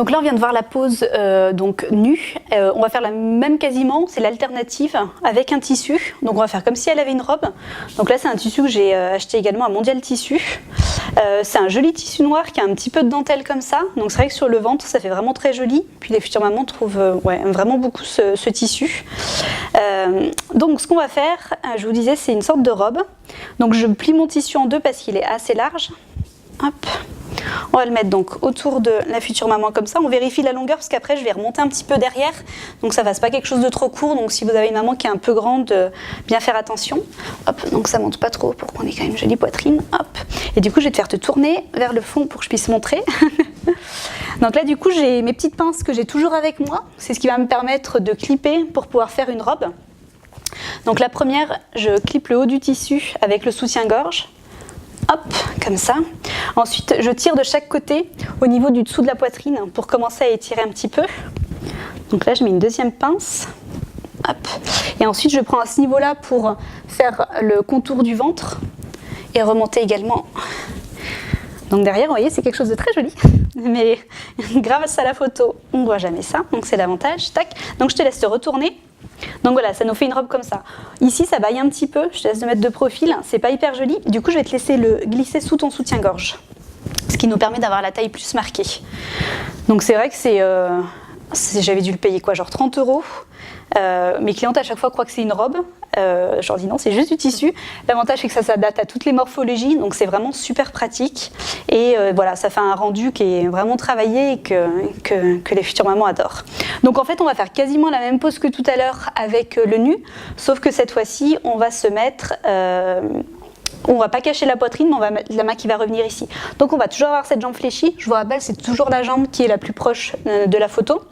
Donc là on vient de voir la pose donc nue, on va faire la même quasiment, c'est l'alternative avec un tissu, donc on va faire comme si elle avait une robe. Donc là c'est un tissu que j'ai acheté également à Mondial Tissu, c'est un joli tissu noir qui a un petit peu de dentelle comme ça, donc c'est vrai que sur le ventre ça fait vraiment très joli, puis les futures mamans trouvent vraiment beaucoup ce tissu. Donc ce qu'on va faire, je vous disais c'est une sorte de robe, donc je plie mon tissu en deux parce qu'il est assez large. Hop. On va le mettre donc autour de la future maman comme ça, on vérifie la longueur parce qu'après je vais remonter un petit peu derrière, donc ça fasse pas quelque chose de trop court, donc si vous avez une maman qui est un peu grande, bien faire attention. Hop, donc ça monte pas trop pour qu'on ait quand même une jolie poitrine. Hop. Et du coup je vais te faire te tourner vers le fond pour que je puisse montrer. Donc là du coup j'ai mes petites pinces que j'ai toujours avec moi, c'est ce qui va me permettre de clipper pour pouvoir faire une robe. Donc la première, je clippe le haut du tissu avec le soutien-gorge. Hop, comme ça. Ensuite, je tire de chaque côté au niveau du dessous de la poitrine pour commencer à étirer un petit peu. Donc là, je mets une deuxième pince. Hop. Et ensuite, je prends à ce niveau-là pour faire le contour du ventre et remonter également. Donc derrière, vous voyez, c'est quelque chose de très joli. Mais grâce à la photo, on ne voit jamais ça. Donc c'est l'avantage. Tac. Donc je te laisse te retourner. Donc voilà, ça nous fait une robe comme ça. Ici, ça baille un petit peu, je te laisse le mettre de profil, c'est pas hyper joli. Du coup, je vais te laisser le glisser sous ton soutien-gorge, ce qui nous permet d'avoir la taille plus marquée. Donc c'est vrai que j'avais dû le payer quoi, genre 30 €. Mes clientes à chaque fois croient que c'est une robe. Je leur dis non, c'est juste du tissu. L'avantage c'est que ça s'adapte à toutes les morphologies, donc c'est vraiment super pratique. Et voilà, ça fait un rendu qui est vraiment travaillé et que les futures mamans adorent. Donc en fait, on va faire quasiment la même pose que tout à l'heure avec le nu, sauf que cette fois-ci, on va se mettre... on va pas cacher la poitrine, mais on va mettre la main qui va revenir ici. Donc on va toujours avoir cette jambe fléchie. Je vous rappelle, c'est toujours la jambe qui est la plus proche de la photo.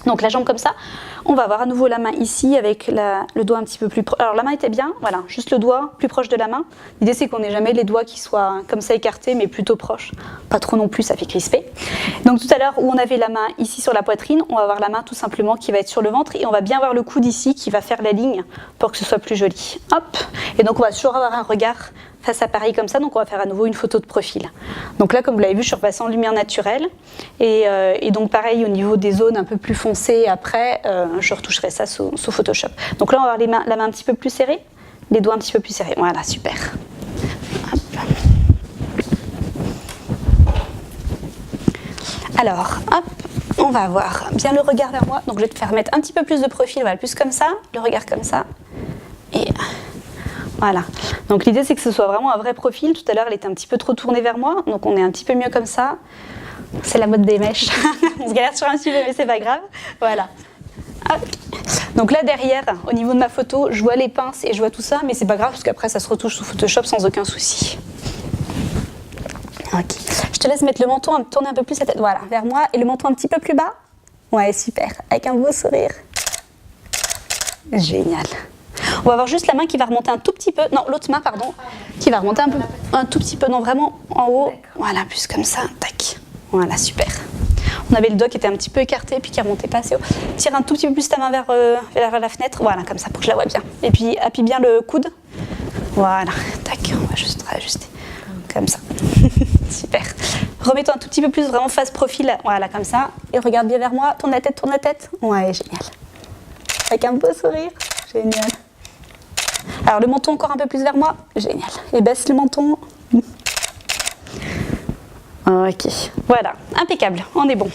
Donc la jambe comme ça, on va avoir à nouveau la main ici avec le doigt un petit peu plus proche. Alors la main était bien, voilà, juste le doigt plus proche de la main. L'idée c'est qu'on n'ait jamais les doigts qui soient comme ça écartés, mais plutôt proches. Pas trop non plus, ça fait crisper. Donc tout à l'heure où on avait la main ici sur la poitrine, on va avoir la main tout simplement qui va être sur le ventre et on va bien voir le coude ici qui va faire la ligne pour que ce soit plus joli. Hop. Et donc on va toujours avoir un regard face à pareil comme ça, donc on va faire à nouveau une photo de profil. Donc là, comme vous l'avez vu, je suis repassée en lumière naturelle. Et donc pareil, au niveau des zones un peu plus foncées, après, je retoucherai ça sous Photoshop. Donc là, on va avoir la main un petit peu plus serrée, les doigts un petit peu plus serrés. Voilà, super. Hop. Alors, hop, on va avoir bien le regard vers moi. Donc je vais te faire mettre un petit peu plus de profil, voilà, plus comme ça, le regard comme ça. Et... voilà, donc l'idée c'est que ce soit vraiment un vrai profil. Tout à l'heure elle était un petit peu trop tournée vers moi, donc on est un petit peu mieux comme ça. C'est la mode des mèches. On se galère sur un sujet mais c'est pas grave. Voilà. Hop. Donc là derrière, au niveau de ma photo, je vois les pinces et je vois tout ça, mais c'est pas grave parce qu'après ça se retouche sous Photoshop sans aucun souci. Ok. Je te laisse mettre le menton, tourner un peu plus la tête, voilà, vers moi, et le menton un petit peu plus bas. Ouais, super, avec un beau sourire. Génial. On va avoir juste la main qui va remonter un tout petit peu, non l'autre main pardon, qui va remonter un tout petit peu, non vraiment en haut, voilà, plus comme ça, tac, voilà, super. On avait le doigt qui était un petit peu écarté puis qui remontait pas assez haut. Tire un tout petit peu plus ta main vers la fenêtre, voilà, comme ça pour que je la vois bien. Et puis appuie bien le coude, voilà, tac, on va juste réajuster, comme ça, super. Remets-toi un tout petit peu plus vraiment face profil, voilà, comme ça, et regarde bien vers moi, tourne la tête, ouais, génial. Avec un beau sourire, génial. Alors le menton encore un peu plus vers moi, génial. Et baisse le menton. Ok, voilà, impeccable, on est bon.